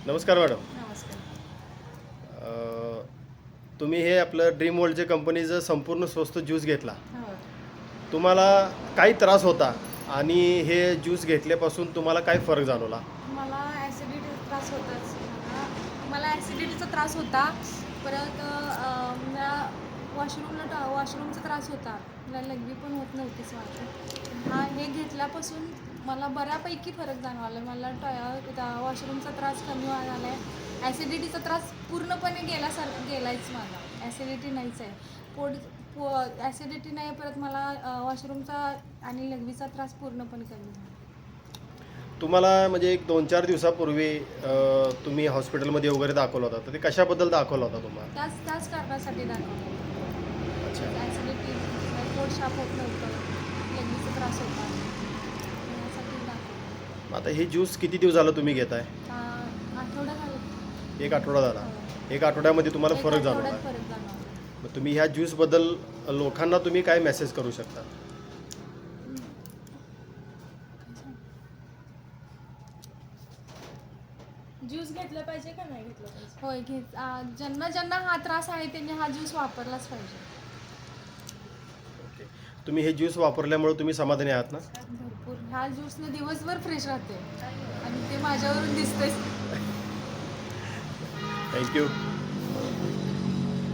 नमस्कार मॅडम. नमस्कार. तुम्ही हे आपलं ड्रीम वर्ल्डच्या कंपनीचं संपूर्ण स्वस्त ज्यूस घेतला. हो. तुम्हाला काही त्रास होता आणि हे ज्यूस घेतल्यापासून तुम्हाला काय फरक जाणवला? मला ॲसिडिटीचा त्रास होताच. मला ॲसिडिटीचा त्रास होता. परत मला वॉशरूमचा त्रास होता. मला लघवी पण होत नव्हतीच माझी. हे घेतल्यापासून मला बऱ्यापैकी फरक जाणवला. मला वॉशरूमचा त्रास कमी झाला आहे. ॲसिडिटीचा त्रास पूर्णपणे गेलायच माझा. ॲसिडिटी नाहीच आहे. ॲसिडिटी नाही. परत मला वॉशरूमचा आणि लघवीचा त्रास पूर्णपणे कमी झाला. तुम्हाला म्हणजे एक 2-4 दिवसापूर्वी तुम्ही हॉस्पिटलमध्ये वगैरे दाखवलं होतं, तर ते कशाबद्दल दाखवलं होता तुम्हाला? त्याच कारणासाठी दाखवलं. अच्छा. ॲसिडिटी, पोट साफ होत नव्हतं, लघवीचा त्रास होता, यासाठी दाखवलं. आता हे ज्यूस किती दिवस झालं तुम्ही घेताय? आठवडा झाला. एक आठवडा झाला. एक आठवड्यामध्ये तुम्हाला फरक जाणवला. फरक जाणवला. मग तुम्ही ह्या ज्यूसबद्दल लोकांना तुम्ही काय मेसेज करू शकता? ज्यूस घेतलं पाहिजे का नाही घेतलं पाहिजे? होय, ज्यांना हा त्रास आहे त्यांनी हा ज्यूस वापरलाच पाहिजे. ओके. तुम्ही हे ज्यूस वापरल्यामुळे तुम्ही समाधानी आहात ना? भरपूर. ह्या ज्यूसने दिवसभर फ्रेश राहते आणि ते माझ्यावरून दिसतंय. थँक्यू.